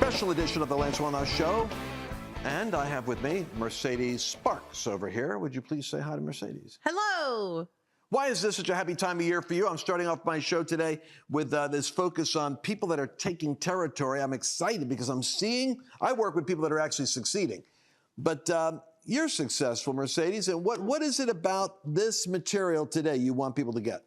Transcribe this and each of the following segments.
special edition of the Lance Wallnau Show. And I have with me Mercedes Sparks over here. Would you please say hi to Mercedes? Hello. Why is this such a happy time of year for you? I'm starting off my show today with this focus on people that are taking territory. I'm excited because I work with people that are actually succeeding. But you're successful, Mercedes. And what is it about this material today you want people to get?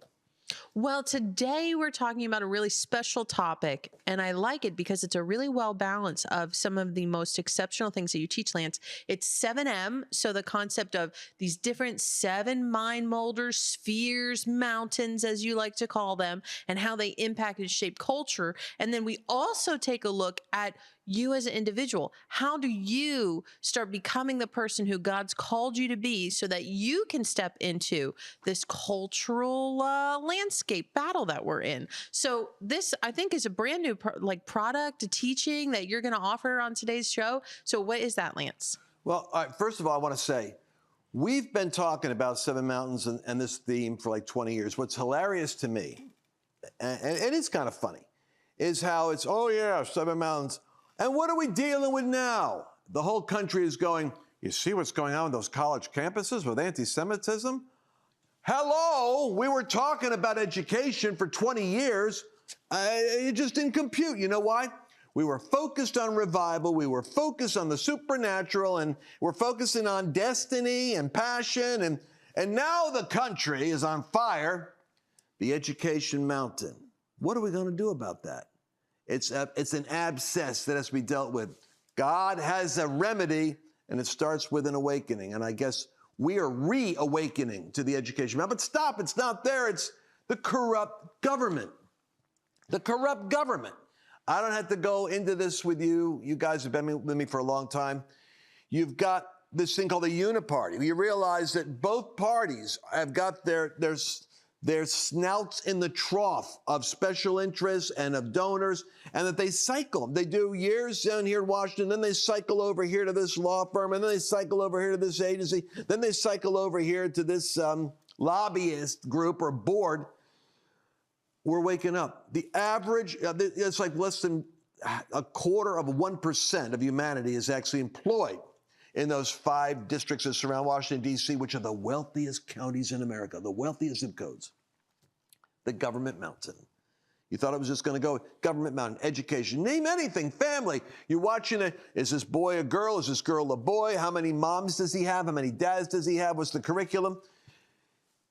Well, today we're talking about a really special topic, and I like it because it's a really well balance of some of the most exceptional things that you teach, Lance. It's 7M, so the concept of these different 7 mind molders, spheres, mountains, as you like to call them, and how they impact and shape culture. And then we also take a look at you as an individual. How do you start becoming the person who God's called you to be so that you can step into this cultural landscape battle that we're in? So this, I think, is a brand new product, a teaching that you're going to offer on today's show. So what is that, Lance? Well, first of all, I want to say, we've been talking about 7 mountains and this theme for like 20 years. What's hilarious to me, and it's kind of funny, is how it's, oh yeah, 7 mountains. And what are we dealing with now? The whole country is going, you see what's going on with those college campuses with anti-Semitism? Hello, we were talking about education for 20 years. It just didn't compute. You know why? We were focused on revival. We were focused on the supernatural, and we're focusing on destiny and passion. And now the country is on fire. The education mountain. What are we going to do about that? It's an abscess that has to be dealt with. God has a remedy, and it starts with an awakening. And I guess we are reawakening to the education. But stop, it's not there. It's the corrupt government. The corrupt government. I don't have to go into this with you. You guys have been with me for a long time. You've got this thing called the uniparty. You realize that both parties have got their snouts in the trough of special interests and of donors, and that they cycle. They do years down here in Washington, then they cycle over here to this law firm, and then they cycle over here to this agency, then they cycle over here to this lobbyist group or board. We're waking up. The average, it's like less than 0.25% of humanity is actually employed in those 5 districts that surround Washington, D.C., which are the wealthiest counties in America, the wealthiest zip codes. The government mountain. You thought it was just going to go government mountain, education, name anything, family. You're watching it. Is this boy a girl? Is this girl a boy? How many moms does he have? How many dads does he have? What's the curriculum?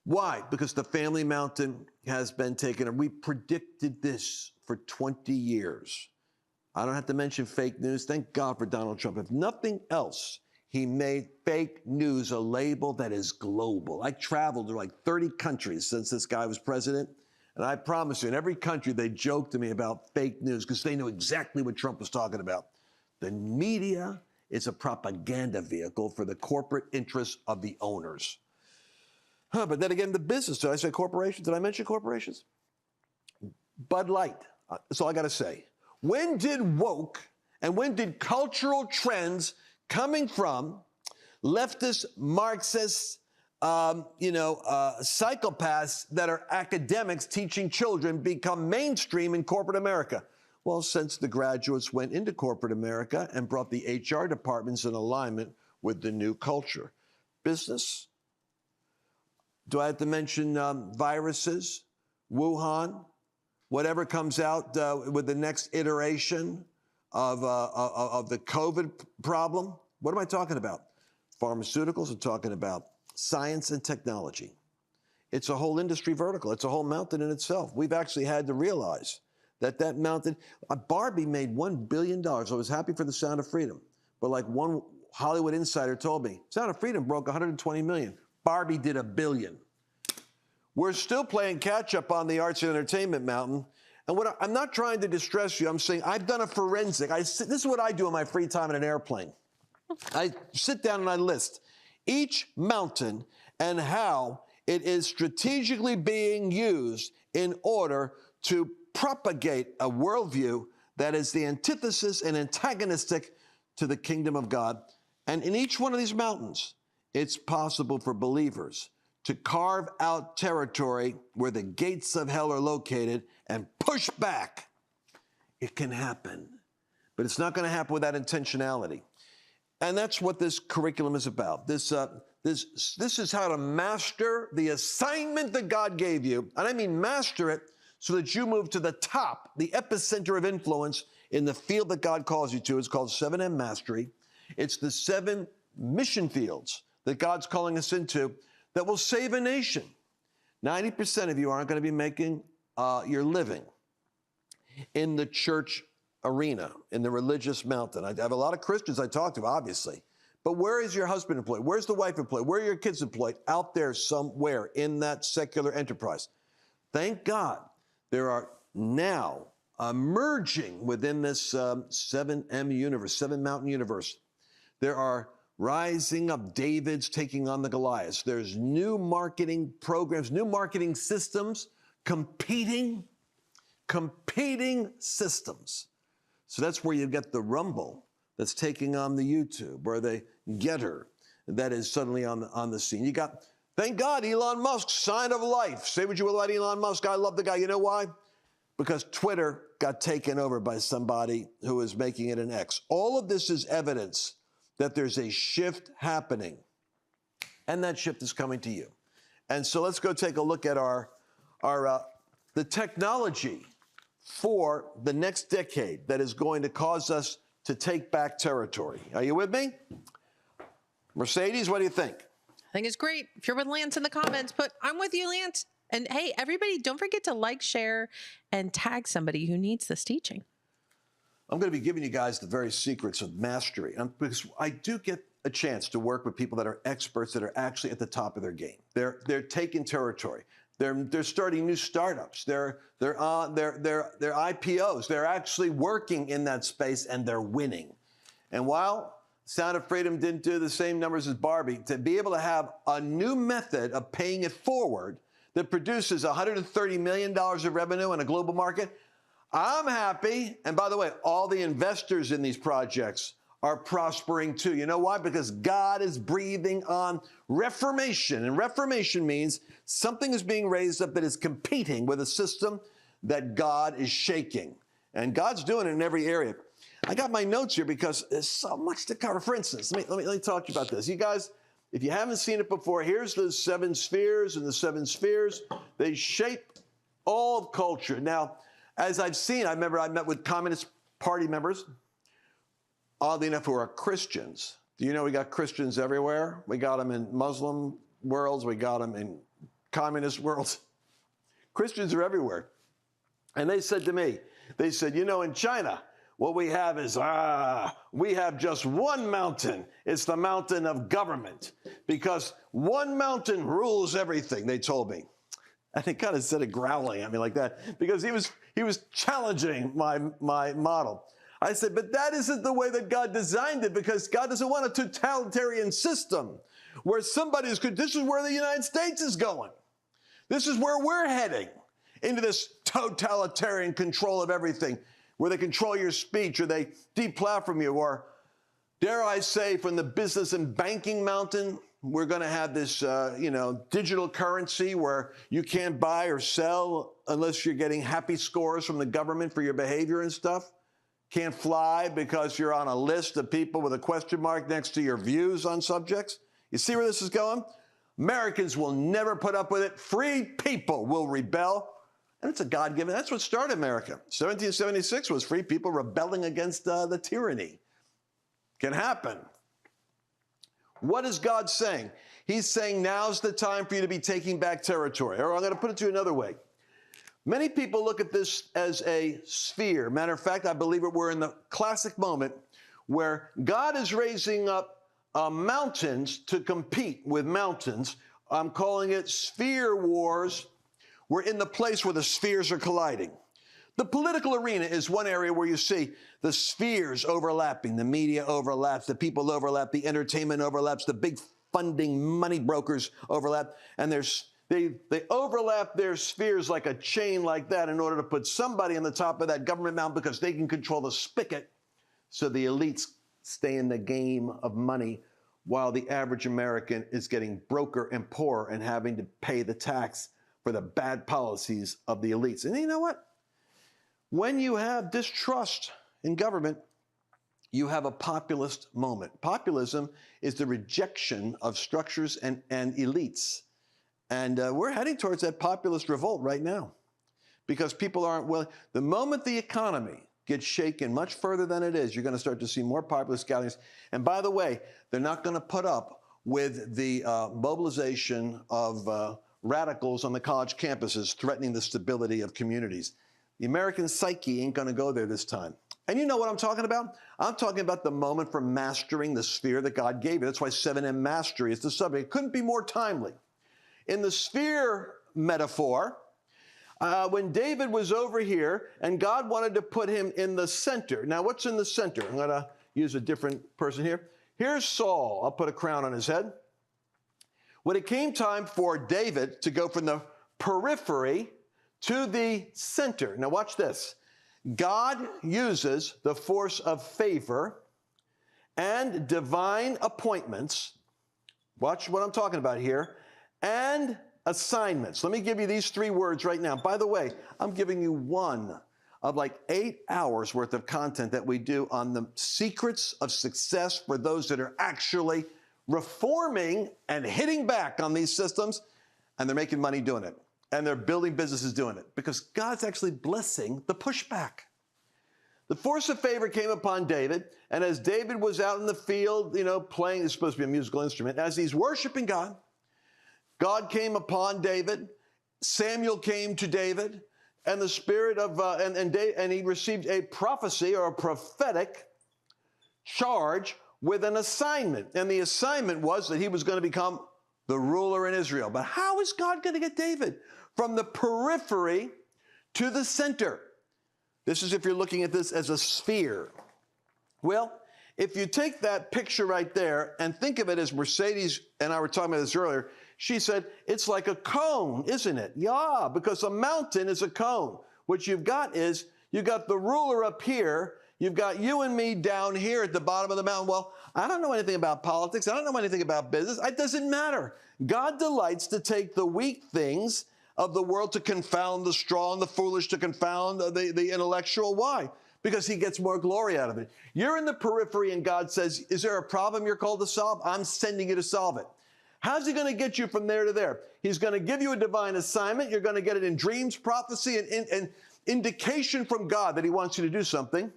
Why? Because the family mountain has been taken. And we predicted this for 20 years. I don't have to mention fake news. Thank God for Donald Trump. If nothing else, he made fake news a label that is global. I traveled to like 30 countries since this guy was president. And I promise you, in every country, they joked to me about fake news because they knew exactly what Trump was talking about. The media is a propaganda vehicle for the corporate interests of the owners. But then again, the business. Did I say corporations? Did I mention corporations? Bud Light. That's all I got to say. When did woke and when did cultural trends coming from leftist, Marxist, psychopaths that are academics teaching children become mainstream in corporate America? Well, since the graduates went into corporate America and brought the HR departments in alignment with the new culture. Business. Do I have to mention viruses, Wuhan, whatever comes out with the next iteration of the COVID problem? What am I talking about? Pharmaceuticals. I'm talking about science and technology. It's a whole industry vertical. It's a whole mountain in itself. We've actually had to realize that mountain. Barbie made $1 billion. I was happy for the Sound of Freedom. But like one Hollywood insider told me, Sound of Freedom broke 120 million. Barbie did $1 billion. We're still playing catch up on the arts and entertainment mountain. And I'm not trying to distress you. I'm saying I've done a forensic. This is what I do in my free time in an airplane. I sit down and I list each mountain and how it is strategically being used in order to propagate a worldview that is the antithesis and antagonistic to the kingdom of God. And in each one of these mountains, it's possible for believers to carve out territory where the gates of hell are located and push back. It can happen but it's not going to happen without intentionality. And that's what this curriculum is about. This is how to master the assignment that God gave you. And I mean master it so that you move to the top, the epicenter of influence in the field that God calls you to. It's called 7M Mastery. It's the 7 mission fields that God's calling us into that will save a nation. 90% of you aren't going to be making your living in the church arena, in the religious mountain. I have a lot of Christians I talk to, obviously. But where is your husband employed? Where's the wife employed? Where are your kids employed? Out there somewhere in that secular enterprise. Thank God there are now emerging within this 7M universe, 7 Mountain universe. There are rising up Davids taking on the Goliaths. There's new marketing programs, new marketing systems, competing systems. So that's where you get the Rumble that's taking on the YouTube, or the Getter that is suddenly on the scene. You got, thank God, Elon Musk, sign of life. Say what you will about Elon Musk. I love the guy. You know why? Because Twitter got taken over by somebody who is making it an X. All of this is evidence that there's a shift happening, and that shift is coming to you. And so let's go take a look at the technology for the next decade that is going to cause us to take back territory. Are you with me? Mercedes, what do you think? I think it's great. If you're with Lance in the comments, put, I'm with you, Lance. And hey, everybody, don't forget to like, share, and tag somebody who needs this teaching. I'm going to be giving you guys the very secrets of mastery, because I do get a chance to work with people that are experts, that are actually at the top of their game. They're taking territory. They're starting new startups. They're IPOs. They're actually working in that space, and they're winning. And while Sound of Freedom didn't do the same numbers as Barbie, to be able to have a new method of paying it forward that produces $130 million of revenue in a global market, I'm happy. And by the way, all the investors in these projects are prospering too. You know why? Because God is breathing on reformation. And reformation means something is being raised up that is competing with a system that God is shaking. And God's doing it in every area. I got my notes here because there's so much to cover. For instance, let me talk to you about this. You guys, if you haven't seen it before, here's the 7 spheres, and the 7 spheres, they shape all of culture. Now, as I've seen, I remember I met with Communist Party members, oddly enough, who are Christians. Do you know we got Christians everywhere? We got them in Muslim worlds. We got them in communist worlds. Christians are everywhere. And they said to me, they said, you know, in China, what we have is, we have just one mountain. It's the mountain of government, because one mountain rules everything, they told me. And he kind of said it growling at me like that, because he was challenging my model. I said, but that isn't the way that God designed it, because God doesn't want a totalitarian system where somebody's good. This is where the United States is going. This is where we're heading, into this totalitarian control of everything, where they control your speech, or they deplatform you, or dare I say, from the business and banking mountain, we're going to have this, digital currency where you can't buy or sell unless you're getting happy scores from the government for your behavior and stuff. Can't fly because you're on a list of people with a question mark next to your views on subjects. You see where this is going? Americans will never put up with it. Free people will rebel. And it's a God-given, that's what started America. 1776 was free people rebelling against the tyranny. Can happen. What is God saying? He's saying now's the time for you to be taking back territory. Or I'm going to put it to you another way. Many people look at this as a sphere. Matter of fact, I believe we're in the classic moment where God is raising up mountains to compete with mountains. I'm calling it sphere wars. We're in the place where the spheres are colliding. The political arena is one area where you see the spheres overlapping. The media overlaps, the people overlap, the entertainment overlaps, the big funding money brokers overlap, and they overlap their spheres like a chain like that in order to put somebody on the top of that government mountain, because they can control the spigot, so the elites stay in the game of money while the average American is getting broker and poorer and having to pay the tax for the bad policies of the elites. And you know what? When you have distrust in government, you have a populist moment. Populism is the rejection of structures and elites. And we're heading towards that populist revolt right now because people aren't willing. The moment the economy gets shaken much further than it is, you're going to start to see more populist gatherings. And by the way, they're not going to put up with the mobilization of radicals on the college campuses threatening the stability of communities. The American psyche ain't going to go there this time. And you know what I'm talking about? I'm talking about the moment for mastering the sphere that God gave you. That's why 7M mastery is the subject. It couldn't be more timely. In the sphere metaphor, when David was over here and God wanted to put him in the center. Now, what's in the center? I'm going to use a different person here. Here's Saul. I'll put a crown on his head. When it came time for David to go from the periphery to the center. Now, watch this. God uses the force of favor and divine appointments. Watch what I'm talking about here. And assignments. Let me give you these 3 words right now. By the way, I'm giving you one of like 8 hours worth of content that we do on the secrets of success for those that are actually reforming and hitting back on these systems, and they're making money doing it. And they're building businesses doing it because God's actually blessing the pushback. The force of favor came upon David, and as David was out in the field, playing, it's supposed to be a musical instrument, as he's worshiping God, God came upon David, Samuel came to David, and the spirit of, and he received a prophecy or a prophetic charge with an assignment. And the assignment was that he was going to become the ruler in Israel. But how is God going to get David from the periphery to the center? This is if you're looking at this as a sphere. Well, if you take that picture right there and think of it as Mercedes and I were talking about this earlier, she said, it's like a cone, isn't it? Yeah, because a mountain is a cone. What you've got is, you've got the ruler up here, you've got you and me down here at the bottom of the mountain. Well, I don't know anything about politics. I don't know anything about business. It doesn't matter. God delights to take the weak things of the world to confound the strong, the foolish to confound the intellectual. Why? Because he gets more glory out of it. You're in the periphery and God says, is there a problem you're called to solve? I'm sending you to solve it. How's he going to get you from there to there? He's going to give you a divine assignment. You're going to get it in dreams, prophecy, and indication from God that he wants you to do something.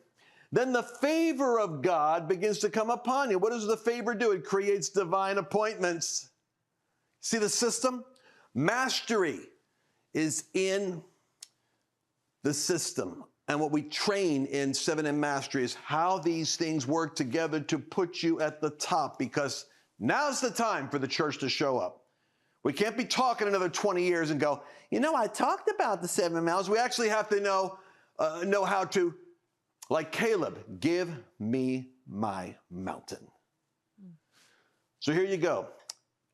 Then the favor of God begins to come upon you. What does the favor do? It creates divine appointments. See the system? Mastery is in the system. And what we train in 7M Mastery is how these things work together to put you at the top, because now's the time for the church to show up. We can't be talking another 20 years and go, I talked about the 7 mountains. We actually have to know how to, like Caleb, give me my mountain. So here you go.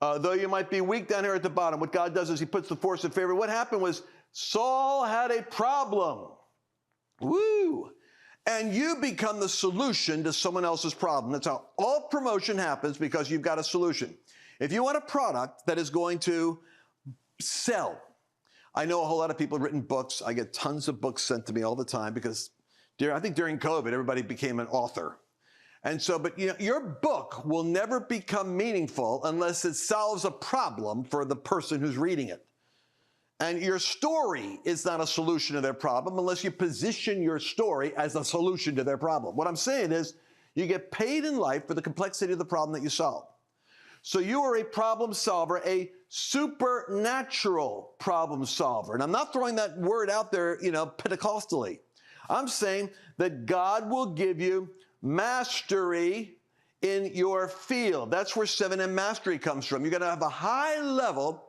Though you might be weak down here at the bottom, what God does is he puts the force of favor. What happened was Saul had a problem. Woo! And you become the solution to someone else's problem. That's how all promotion happens, because you've got a solution. If you want a product that is going to sell, I know a whole lot of people have written books. I get tons of books sent to me all the time because I think during COVID, everybody became an author. And so, but your book will never become meaningful unless it solves a problem for the person who's reading it. And your story is not a solution to their problem unless you position your story as a solution to their problem. What I'm saying is, you get paid in life for the complexity of the problem that you solve. So you are a problem solver, a supernatural problem solver. And I'm not throwing that word out there, Pentecostally. I'm saying that God will give you mastery in your field. That's where 7M Mastery comes from. You're going to have a high level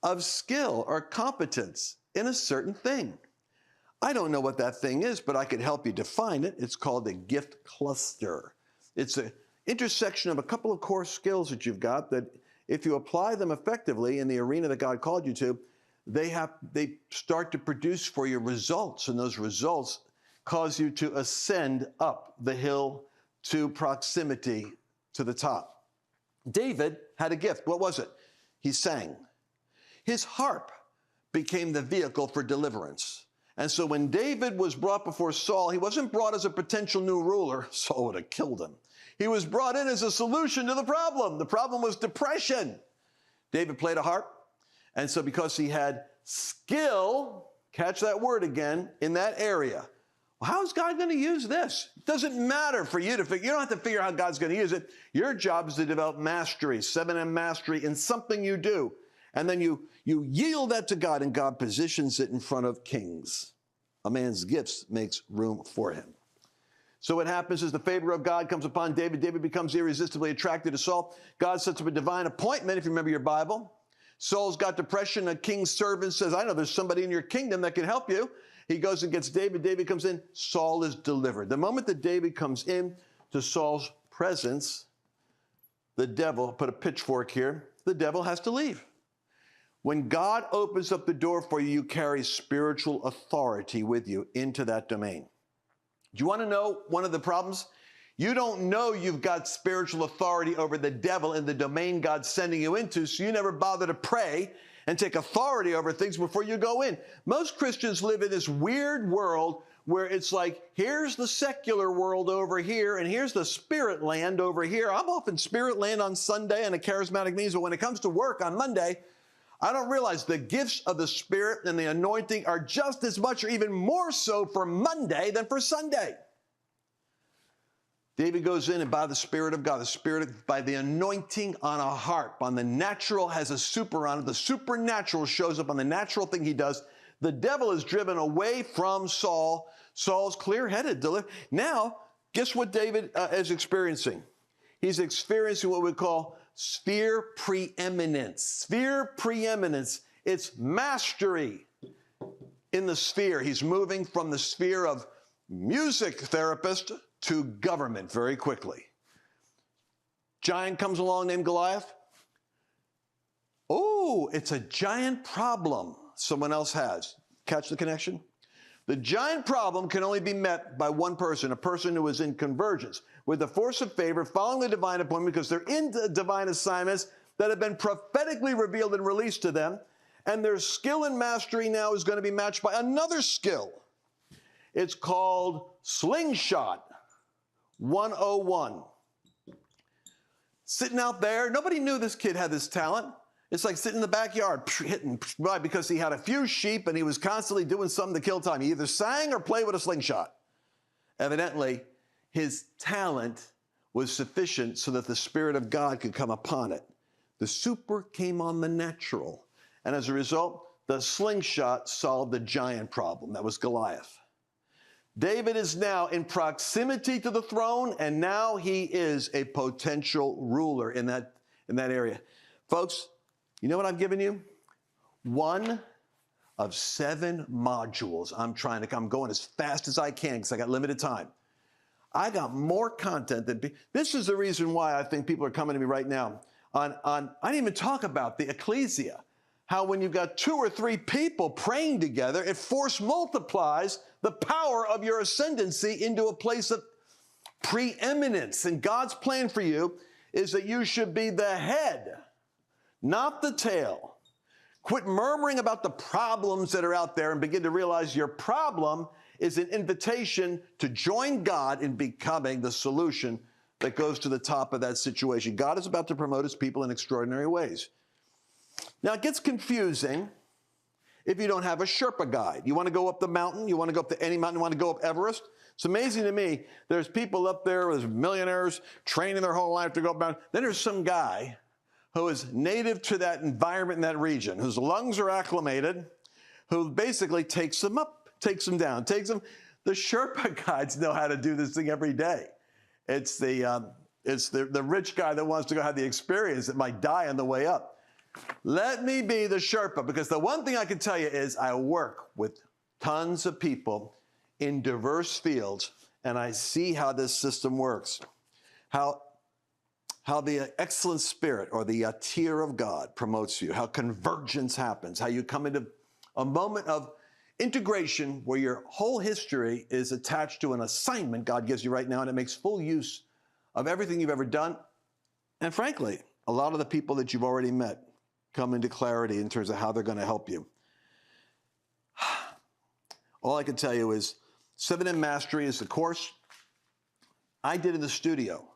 of skill or competence in a certain thing. I don't know what that thing is, but I could help you define it. It's called a gift cluster. It's an intersection of a couple of core skills that you've got that, if you apply them effectively in the arena that God called you to, they start to produce for you results, and those results cause you to ascend up the hill to proximity to the top. David had a gift. What was it? He sang. His harp became the vehicle for deliverance. And so when David was brought before Saul, he wasn't brought as a potential new ruler. Saul would have killed him. He was brought in as a solution to the problem. The problem was depression. David played a harp. And so because he had skill, catch that word again, in that area, well, how is God going to use this? It doesn't matter for you to figure. You don't have to figure out how God's going to use it. Your job is to develop mastery, 7M mastery in something you do. And then you yield that to God, and God positions it in front of kings. A man's gifts makes room for him. So what happens is the favor of God comes upon David. David becomes irresistibly attracted to Saul. God sets up a divine appointment, if you remember your Bible. Saul's got depression. A king's servant says, I know there's somebody in your kingdom that can help you. He goes and gets David. David comes in. Saul is delivered. The moment that David comes in to Saul's presence, the devil, put a pitchfork here, the devil has to leave. When God opens up the door for you, you carry spiritual authority with you into that domain. Do you want to know one of the problems? You don't know you've got spiritual authority over the devil in the domain God's sending you into, so you never bother to pray and take authority over things before you go in. Most Christians live in this weird world where it's like, here's the secular world over here, and here's the spirit land over here. I'm off in spirit land on Sunday and a charismatic means, but when it comes to work on Monday, I don't realize the gifts of the Spirit and the anointing are just as much or even more so for Monday than for Sunday. David goes in and by the Spirit of God, the Spirit, by the anointing on a harp, on the natural has a super on it. The supernatural shows up on the natural thing he does. The devil is driven away from Saul. Saul's clear-headed. Now, guess what David is experiencing? He's experiencing what we call sphere preeminence. Sphere preeminence. It's mastery in the sphere. He's moving from the sphere of music therapist to government very quickly. Giant comes along named Goliath. Oh, it's a giant problem someone else has. Catch the connection? The giant problem can only be met by one person, a person who is in convergence with the force of favor, following the divine appointment, because they're in divine assignments that have been prophetically revealed and released to them, and their skill and mastery now is going to be matched by another skill. It's called slingshot 101. Sitting out there, nobody knew this kid had this talent. It's like sitting in the backyard, hitting, why? Because he had a few sheep and he was constantly doing something to kill time. He either sang or played with a slingshot. Evidently, his talent was sufficient so that the Spirit of God could come upon it. The super came on the natural. And as a result, the slingshot solved the giant problem. That was Goliath. David is now in proximity to the throne, and now he is a potential ruler in that area. Folks, you know what I've given you? One of 7 modules. I'm going as fast as I can because I got limited time. I got more content than, this is the reason why I think people are coming to me right now on I didn't even talk about the ecclesia. How when you've got 2 or 3 people praying together, it force multiplies the power of your ascendancy into a place of preeminence. And God's plan for you is that you should be the head, not the tail. Quit murmuring about the problems that are out there and begin to realize your problem is an invitation to join God in becoming the solution that goes to the top of that situation. God is about to promote his people in extraordinary ways. Now, it gets confusing if you don't have a Sherpa guide. You want to go up the mountain, you want to go up to any mountain, you want to go up Everest. It's amazing to me, there's people up there, there's millionaires training their whole life to go up mountain. Then there's some guy who is native to that environment in that region, whose lungs are acclimated, who basically takes them up, takes them down, takes them. The Sherpa guides know how to do this thing every day. It's the rich guy that wants to go have the experience that might die on the way up. Let me be the Sherpa, because the one thing I can tell you is I work with tons of people in diverse fields, and I see how this system works, how the excellent spirit or the yatir of God promotes you, how convergence happens, how you come into a moment of integration where your whole history is attached to an assignment God gives you right now, and it makes full use of everything you've ever done. And frankly, a lot of the people that you've already met come into clarity in terms of how they're going to help you. All I can tell you is 7M Mastery is the course I did in the studio.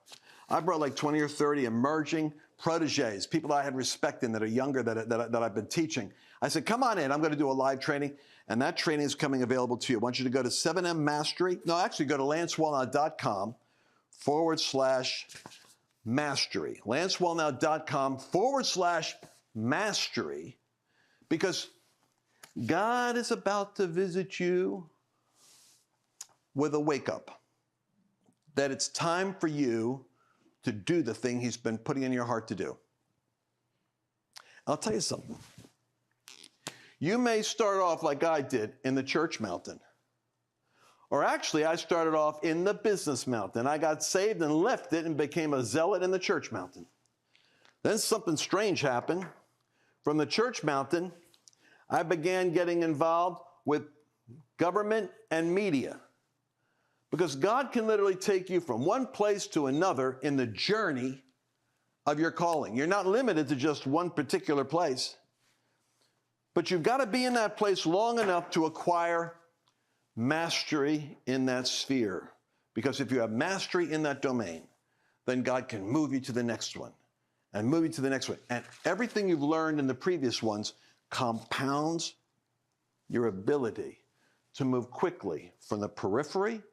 I brought like 20 or 30 emerging proteges, people that I had respect in that are younger that I've been teaching. I said, come on in, I'm going to do a live training, and that training is coming available to you. I want you to go to 7M Mastery. No, actually go to lancewallnau.com/mastery. lancewallnau.com/mastery, because God is about to visit you with a wake up. That it's time for you to do the thing he's been putting in your heart to do. I'll tell you something. You may start off like I did in the church mountain. Or actually, I started off in the business mountain. I got saved and left it and became a zealot in the church mountain. Then something strange happened. From the church mountain, I began getting involved with government and media. Because God can literally take you from one place to another in the journey of your calling. You're not limited to just one particular place. But you've got to be in that place long enough to acquire mastery in that sphere. Because if you have mastery in that domain, then God can move you to the next one and move you to the next one. And everything you've learned in the previous ones compounds your ability to move quickly from the periphery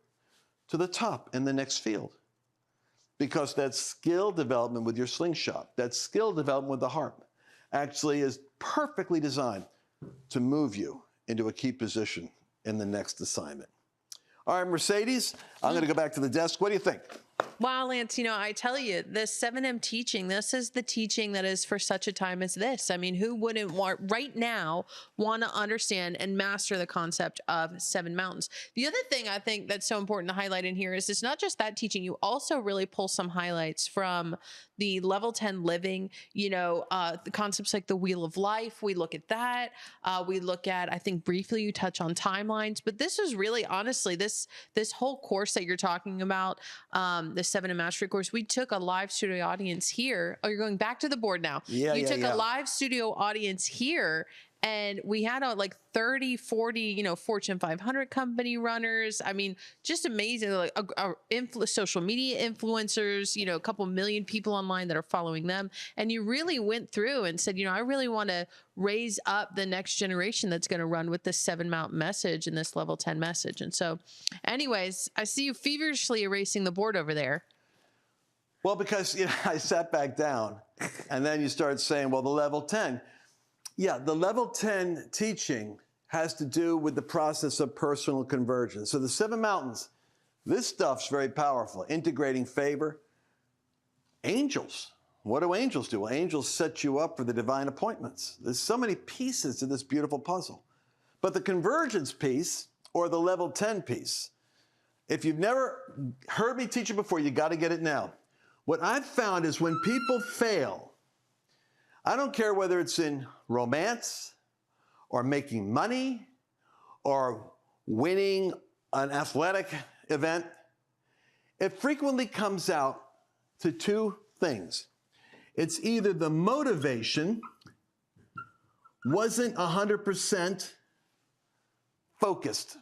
to the top in the next field. Because that skill development with your slingshot, that skill development with the harp, actually is perfectly designed to move you into a key position in the next assignment. All right, Mercedes, I'm going to go back to the desk. What do you think? Wow, Lance, I tell you, this 7M teaching, this is the teaching that is for such a time as this. I mean, who wouldn't want to understand and master the concept of 7 mountains? The other thing I think that's so important to highlight in here is it's not just that teaching. You also really pull some highlights from the level 10 living, the concepts like the wheel of life. We look at that. We look at, I think briefly you touch on timelines, but this is really, honestly, this whole course that you're talking about, the 7M Mastery course, we took a live studio audience here. Oh, you're going back to the board now. You took a live studio audience here, and we had like 30, 40, Fortune 500 company runners. I mean, just amazing. Like social media influencers, a couple million people online that are following them. And you really went through and said, I really want to raise up the next generation that's going to run with this 7 Mountain message and this level 10 message. And so anyways, I see you feverishly erasing the board over there. Well, because I sat back down and then you started saying, well, the level 10. Yeah, the level 10 teaching has to do with the process of personal conversion. So the 7 mountains, this stuff's very powerful. Integrating favor. Angels. What do angels do? Well, angels set you up for the divine appointments. There's so many pieces to this beautiful puzzle. But the convergence piece, or the level 10 piece, if you've never heard me teach it before, you got to get it now. What I've found is when people fail, I don't care whether it's in romance or making money or winning an athletic event, it frequently comes out to 2 things. It's either the motivation wasn't 100% focused.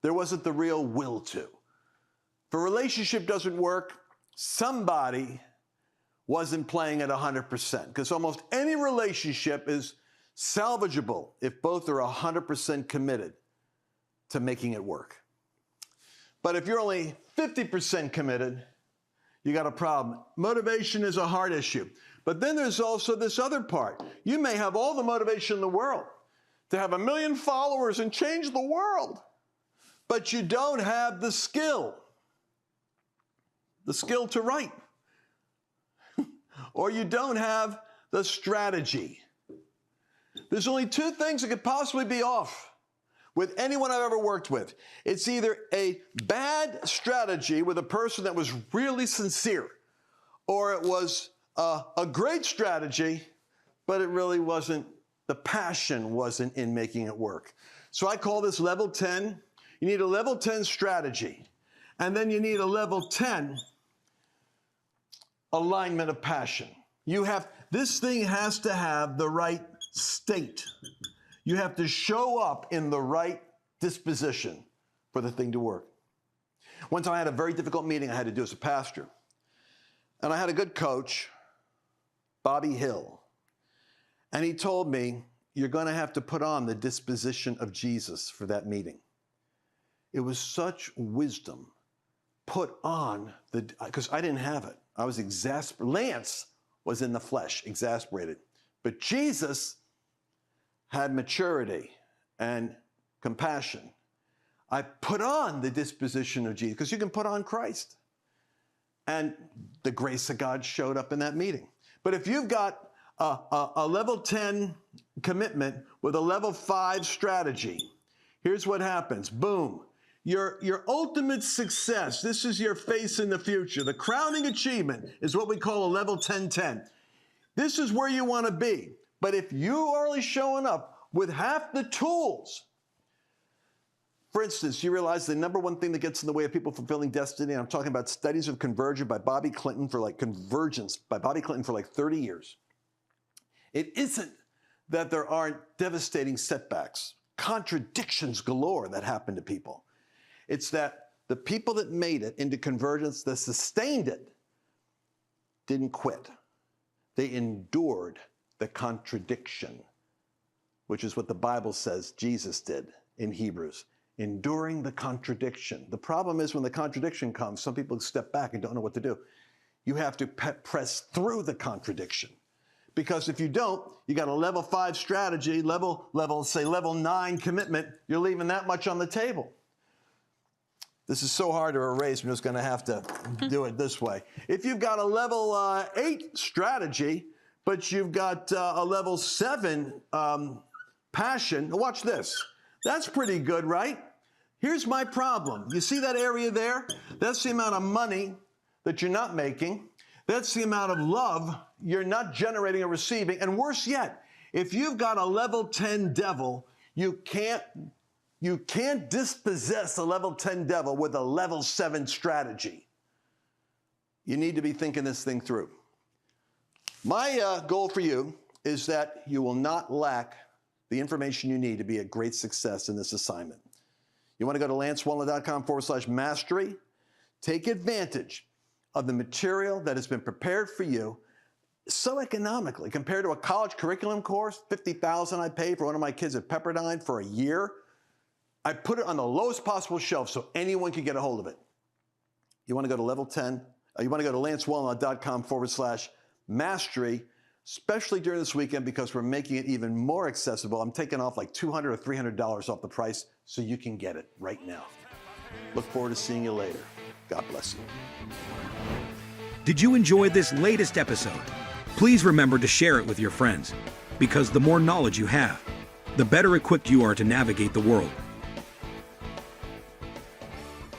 There wasn't the real will to. If a relationship doesn't work, somebody wasn't playing at 100%, because almost any relationship is salvageable if both are 100% committed to making it work. But if you're only 50% committed, you got a problem. Motivation is a hard issue. But then there's also this other part. You may have all the motivation in the world to have 1 million followers and change the world, but you don't have the skill to write. Or you don't have the strategy. There's only 2 things that could possibly be off with anyone I've ever worked with. It's either a bad strategy with a person that was really sincere, or it was a great strategy, but it really wasn't, the passion wasn't in making it work. So I call this level 10. You need a level 10 strategy, and then you need a level 10 alignment of passion. This thing has to have the right state. You have to show up in the right disposition for the thing to work. One time I had a very difficult meeting I had to do as a pastor. And I had a good coach, Bobby Hill. And he told me, you're going to have to put on the disposition of Jesus for that meeting. It was such wisdom. Put on because I didn't have it. I was exasperated. Lance was in the flesh, exasperated. But Jesus had maturity and compassion. I put on the disposition of Jesus because you can put on Christ. And the grace of God showed up in that meeting. But if you've got a level 10 commitment with a level 5 strategy, here's what happens. Boom. Your ultimate success, this is your face in the future. The crowning achievement is what we call a level 10-10. This is where you want to be. But if you are only showing up with half the tools, for instance, you realize the number one thing that gets in the way of people fulfilling destiny, and I'm talking about studies of convergence by Bobby Clinton for like 30 years. It isn't that there aren't devastating setbacks, contradictions galore that happen to people. It's that the people that made it into convergence, that sustained it, didn't quit. They endured the contradiction, which is what the Bible says Jesus did in Hebrews, enduring the contradiction. The problem is when the contradiction comes, some people step back and don't know what to do. You have to press through the contradiction. Because if you don't, you got a level 5 strategy, level 9 commitment, you're leaving that much on the table. This is so hard to erase, I'm just going to have to do it this way. If you've got a level 8 strategy, but you've got a level 7 passion, watch this. That's pretty good, right? Here's my problem. You see that area there? That's the amount of money that you're not making. That's the amount of love you're not generating or receiving. And worse yet, if you've got a level 10 devil, you can't dispossess a level 10 devil with a level 7 strategy. You need to be thinking this thing through. My goal for you is that you will not lack the information you need to be a great success in this assignment. You want to go to lancewallnau.com/mastery. Take advantage of the material that has been prepared for you so economically compared to a college curriculum course, $50,000 I paid for one of my kids at Pepperdine for a year. I put it on the lowest possible shelf so anyone can get a hold of it. You want to go to level 10, you want to go to lancewallnau.com/mastery, especially during this weekend because we're making it even more accessible. I'm taking off like $200 or $300 off the price so you can get it right now. Look forward to seeing you later. God bless you. Did you enjoy this latest episode? Please remember to share it with your friends, because the more knowledge you have, the better equipped you are to navigate the world.